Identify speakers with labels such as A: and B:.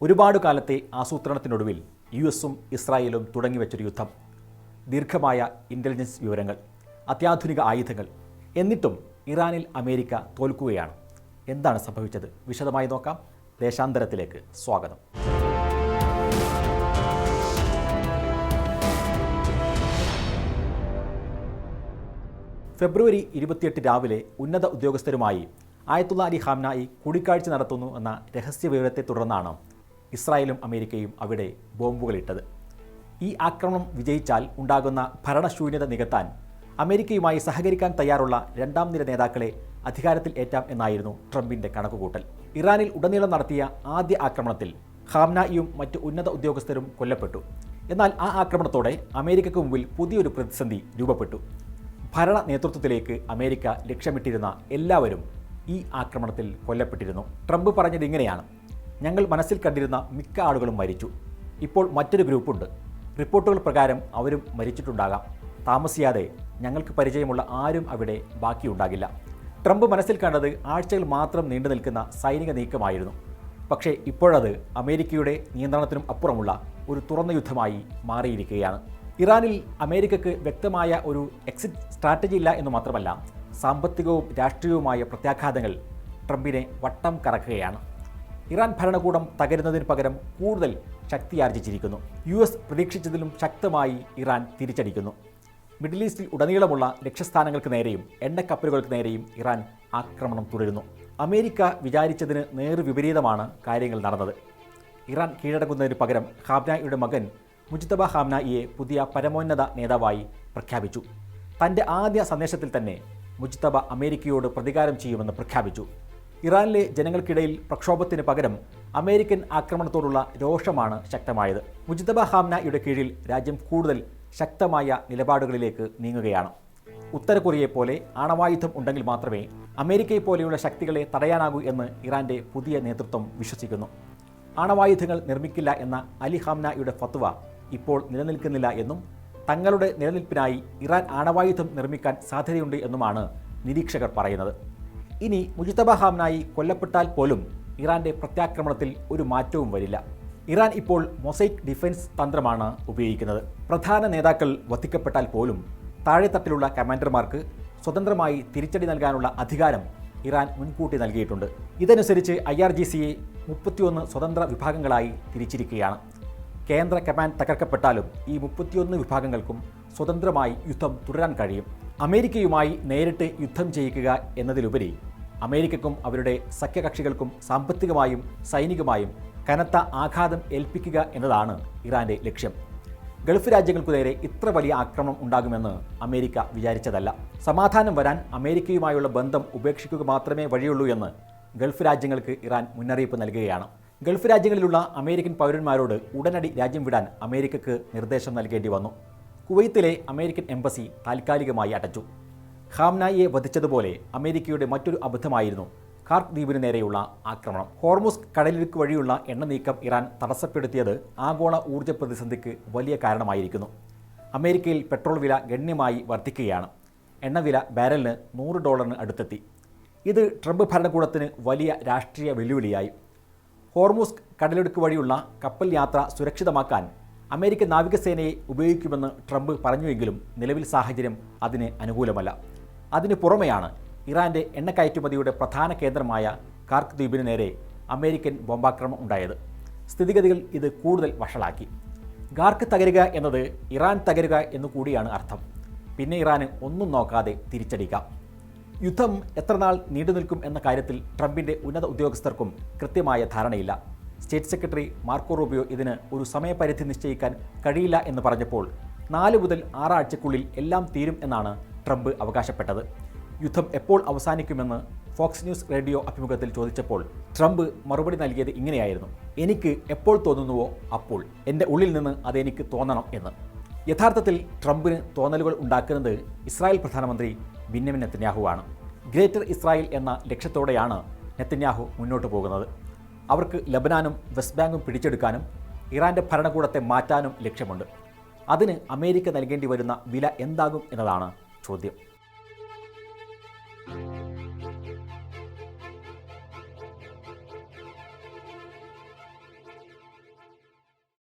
A: ഒരുപാട് കാലത്തെ ആസൂത്രണത്തിനൊടുവിൽ യുഎസും ഇസ്രായേലും തുടങ്ങിവെച്ചൊരു യുദ്ധം. ദീർഘമായ ഇൻ്റലിജൻസ് വിവരങ്ങൾ, അത്യാധുനിക ആയുധങ്ങൾ. എന്നിട്ടും ഇറാനിൽ അമേരിക്ക തോൽക്കുകയാണ്. എന്താണ് സംഭവിച്ചത്? വിശദമായി നോക്കാം. ദേശാന്തരത്തിലേക്ക് സ്വാഗതം. ഫെബ്രുവരി 28 രാവിലെ ഉന്നത ഉദ്യോഗസ്ഥരുമായി ആയത്തുള്ള അലി ഖാംനായി കൂടിക്കാഴ്ച നടത്തുന്നു എന്ന രഹസ്യ വിവരത്തെ തുടർന്നാണ് ഇസ്രായേലും അമേരിക്കയും അവിടെ ബോംബുകളിട്ടത്. ഈ ആക്രമണം വിജയിച്ചാൽ ഉണ്ടാകുന്ന ഭരണശൂന്യത നികത്താൻ അമേരിക്കയുമായി സഹകരിക്കാൻ തയ്യാറുള്ള രണ്ടാം നിര നേതാക്കളെ അധികാരത്തിൽ ഏറ്റാം എന്നായിരുന്നു ട്രംപിൻ്റെ കണക്കുകൂട്ടൽ. ഇറാനിൽ ഉടനീളം നടത്തിയ ആദ്യ ആക്രമണത്തിൽ ഖാംനായിയും മറ്റ് ഉന്നത ഉദ്യോഗസ്ഥരും കൊല്ലപ്പെട്ടു. എന്നാൽ ആ ആക്രമണത്തോടെ അമേരിക്കയ്ക്ക് മുമ്പിൽ പുതിയൊരു പ്രതിസന്ധി രൂപപ്പെട്ടു. ഭരണ നേതൃത്വത്തിലേക്ക് അമേരിക്ക ലക്ഷ്യമിട്ടിരുന്ന എല്ലാവരും ഈ ആക്രമണത്തിൽ കൊല്ലപ്പെട്ടിരുന്നു. ട്രംപ് പറഞ്ഞത് ഇങ്ങനെയാണ്: ഞങ്ങൾ മനസ്സിൽ കണ്ടിരുന്ന മിക്ക ആളുകളും മരിച്ചു. ഇപ്പോൾ മറ്റൊരു ഗ്രൂപ്പുണ്ട്. റിപ്പോർട്ടുകൾ പ്രകാരം അവരും മരിച്ചിട്ടുണ്ടാകാം. താമസിയാതെ ഞങ്ങൾക്ക് പരിചയമുള്ള ആരും അവിടെ ബാക്കിയുണ്ടാകില്ല. ട്രംപ് മനസ്സിൽ കണ്ടത് ആഴ്ചകൾ മാത്രം നീണ്ടു നിൽക്കുന്ന സൈനിക നീക്കമായിരുന്നു. പക്ഷേ ഇപ്പോഴത് അമേരിക്കയുടെ നിയന്ത്രണത്തിനും അപ്പുറമുള്ള ഒരു തുറന്ന യുദ്ധമായി മാറിയിരിക്കുകയാണ്. ഇറാനിൽ അമേരിക്കയ്ക്ക് വ്യക്തമായ ഒരു എക്സിറ്റ് സ്ട്രാറ്റജി ഇല്ല എന്ന് മാത്രമല്ല, സാമ്പത്തികവും രാഷ്ട്രീയവുമായ പ്രത്യാഘാതങ്ങൾ ട്രംപിനെ വട്ടം കറക്കുകയാണ്. ഇറാൻ ഭരണകൂടം തകരുന്നതിന് പകരം കൂടുതൽ ശക്തിയാർജിച്ചിരിക്കുന്നു. US പ്രതീക്ഷിച്ചതിലും ശക്തമായി ഇറാൻ തിരിച്ചടിക്കുന്നു. മിഡിൽ ഈസ്റ്റിൽ ഉടനീളമുള്ള ലക്ഷ്യസ്ഥാനങ്ങൾക്ക് നേരെയും എണ്ണക്കപ്പലുകൾക്ക് നേരെയും ഇറാൻ ആക്രമണം തുടരുന്നു. അമേരിക്ക വിചാരിച്ചതിന് നേർവിപരീതമാണ് കാര്യങ്ങൾ നടന്നത്. ഇറാൻ കീഴടങ്ങുന്നതിന് പകരം ഖാംനായിയുടെ മകൻ മുജ്തബ ഖാംനായിയെ പുതിയ പരമോന്നത നേതാവായി പ്രഖ്യാപിച്ചു. തൻ്റെ ആദ്യ സന്ദേശത്തിൽ തന്നെ മുജ്തബ അമേരിക്കയോട് പ്രതികാരം ചെയ്യുമെന്ന് പ്രഖ്യാപിച്ചു. ഇറാനിലെ ജനങ്ങൾക്കിടയിൽ പ്രക്ഷോഭത്തിന് പകരം അമേരിക്കൻ ആക്രമണത്തോടുള്ള രോഷമാണ് ശക്തമായത്. മുജ്തബ ഖാംനായിയുടെ കീഴിൽ രാജ്യം കൂടുതൽ ശക്തമായ നിലപാടുകളിലേക്ക് നീങ്ങുകയാണ്. ഉത്തര കൊറിയയെപ്പോലെ ആണവായുധം ഉണ്ടെങ്കിൽ മാത്രമേ അമേരിക്കയെപ്പോലെയുള്ള ശക്തികളെ തടയാനാകൂ എന്ന് ഇറാൻ്റെ പുതിയ നേതൃത്വം വിശ്വസിക്കുന്നു. ആണവായുധങ്ങൾ നിർമ്മിക്കില്ല എന്ന അലി ഖാംനായിയുടെ ഫത്വ ഇപ്പോൾ നിലനിൽക്കുന്നില്ല എന്നും തങ്ങളുടെ നിലനിൽപ്പിനായി ഇറാൻ ആണവായുധം നിർമ്മിക്കാൻ സാധ്യതയുണ്ട് എന്നുമാണ് നിരീക്ഷകർ പറയുന്നത്. ഇനി മുജ്തബ ഖാംനായി കൊല്ലപ്പെട്ടാൽ പോലും ഇറാൻ്റെ പ്രത്യാക്രമണത്തിൽ ഒരു മാറ്റവും വരില്ല. ഇറാൻ ഇപ്പോൾ മൊസൈക്ക് ഡിഫൻസ് തന്ത്രമാണ് ഉപയോഗിക്കുന്നത്. പ്രധാന നേതാക്കൾ വധിക്കപ്പെട്ടാൽ പോലും താഴെത്തട്ടിലുള്ള കമാൻഡർമാർക്ക് സ്വതന്ത്രമായി തിരിച്ചടി നൽകാനുള്ള അധികാരം ഇറാൻ മുൻകൂട്ടി നൽകിയിട്ടുണ്ട്. ഇതനുസരിച്ച് IRGCയെ 31 സ്വതന്ത്ര വിഭാഗങ്ങളായി തിരിച്ചിരിക്കുകയാണ്. കേന്ദ്ര കമാൻഡ് തകർക്കപ്പെട്ടാലും ഈ 31 വിഭാഗങ്ങൾക്കും സ്വതന്ത്രമായി യുദ്ധം തുടരാൻ കഴിയും. അമേരിക്കയുമായി നേരിട്ട് യുദ്ധം ചെയ്യിക്കുക എന്നതിലുപരി അമേരിക്കയ്ക്കും അവരുടെ സഖ്യകക്ഷികൾക്കും സാമ്പത്തികമായും സൈനികമായും കനത്ത ആഘാതം ഏൽപ്പിക്കുക എന്നതാണ് ഇറാൻ്റെ ലക്ഷ്യം. ഗൾഫ് രാജ്യങ്ങൾക്കു നേരെ ഇത്ര വലിയ ആക്രമണം ഉണ്ടാകുമെന്ന് അമേരിക്ക വിചാരിച്ചതല്ല. സമാധാനം വരാൻ അമേരിക്കയുമായുള്ള ബന്ധം ഉപേക്ഷിക്കുക മാത്രമേ വഴിയുള്ളൂ എന്ന് ഗൾഫ് രാജ്യങ്ങൾക്ക് ഇറാൻ മുന്നറിയിപ്പ് നൽകുകയാണ്. ഗൾഫ് രാജ്യങ്ങളിലുള്ള അമേരിക്കൻ പൗരന്മാരോട് ഉടനടി രാജ്യം വിടാൻ അമേരിക്കയ്ക്ക് നിർദ്ദേശം നൽകേണ്ടി വന്നു. കുവൈത്തിലെ അമേരിക്കൻ എംബസി താൽക്കാലികമായി അടച്ചു. ഖാംനായിയെ വധിച്ചതുപോലെ അമേരിക്കയുടെ മറ്റൊരു അബദ്ധമായിരുന്നു ഖാർക്ക് ദ്വീപിന് നേരെയുള്ള ആക്രമണം. ഹോർമുസ് കടലിടുക്ക് വഴിയുള്ള എണ്ണ നീക്കം ഇറാൻ തടസ്സപ്പെടുത്തിയത് ആഗോള ഊർജ്ജ പ്രതിസന്ധിക്ക് വലിയ കാരണമായിരിക്കുന്നു. അമേരിക്കയിൽ പെട്രോൾ വില ഗണ്യമായി വർദ്ധിക്കുകയാണ്. എണ്ണവില ബാരലിന് $100 അടുത്തെത്തി. ഇത് ട്രംപ് ഭരണകൂടത്തിന് വലിയ രാഷ്ട്രീയ വെല്ലുവിളിയായി. ഹോർമുസ് കടലിടുക്ക് വഴിയുള്ള കപ്പൽ യാത്ര സുരക്ഷിതമാക്കാൻ അമേരിക്കൻ നാവികസേനയെ ഉപയോഗിക്കുമെന്ന് ട്രംപ് പറഞ്ഞുവെങ്കിലും നിലവിൽ സാഹചര്യം അതിന് അനുകൂലമല്ല. അതിന് പുറമെയാണ് ഇറാൻ്റെ എണ്ണക്കയറ്റുമതിയുടെ പ്രധാന കേന്ദ്രമായ ഖാർക്ക് ദ്വീപിന് നേരെ അമേരിക്കൻ ബോംബാക്രമണം ഉണ്ടായത്. സ്ഥിതിഗതികൾ ഇത് കൂടുതൽ വഷളാക്കി. ഖാർക്ക് തകരുക എന്നത് ഇറാൻ തകരുക എന്നു കൂടിയാണ് അർത്ഥം. പിന്നെ ഇറാന് ഒന്നും നോക്കാതെ തിരിച്ചടിക്കാം. യുദ്ധം എത്ര നാൾ നീണ്ടുനിൽക്കും എന്ന കാര്യത്തിൽ ട്രംപിൻ്റെ ഉന്നത ഉദ്യോഗസ്ഥർക്കും കൃത്യമായ ധാരണയില്ല. സ്റ്റേറ്റ് സെക്രട്ടറി മാർക്കോ റൂബിയോ ഇതിന് ഒരു സമയപരിധി നിശ്ചയിക്കാൻ കഴിയില്ല എന്ന് പറഞ്ഞപ്പോൾ 4 മുതൽ 6 ആഴ്ചയ്ക്കുള്ളിൽ എല്ലാം തീരും എന്നാണ് ട്രംപ് അവകാശപ്പെട്ടത്. യുദ്ധം എപ്പോൾ അവസാനിക്കുമെന്ന് ഫോക്സ് ന്യൂസ് റേഡിയോ അഭിമുഖത്തിൽ ചോദിച്ചപ്പോൾ ട്രംപ് മറുപടി നൽകിയത് ഇങ്ങനെയായിരുന്നു: എനിക്ക് എപ്പോൾ തോന്നുന്നുവോ അപ്പോൾ, എൻ്റെ ഉള്ളിൽ നിന്ന് അതെനിക്ക് തോന്നണം എന്ന്. യഥാർത്ഥത്തിൽ ട്രംപിന് തോന്നലുകൾ ഉണ്ടാക്കുന്നത് ഇസ്രായേൽ പ്രധാനമന്ത്രി ബെന്യാമിൻ നെതന്യാഹുവാണ്. ഗ്രേറ്റർ ഇസ്രായേൽ എന്ന ലക്ഷ്യത്തോടെയാണ് നെതന്യാഹു മുന്നോട്ട് പോകുന്നത്. അവർക്ക് ലബനാനും വെസ്റ്റ് ബാങ്കും പിടിച്ചെടുക്കാനും ഇറാൻ്റെ ഭരണകൂടത്തെ മാറ്റാനും ലക്ഷ്യമുണ്ട്. അതിന് അമേരിക്ക നൽകേണ്ടി വരുന്ന വില എന്താകും എന്നതാണ് ചോദ്യം.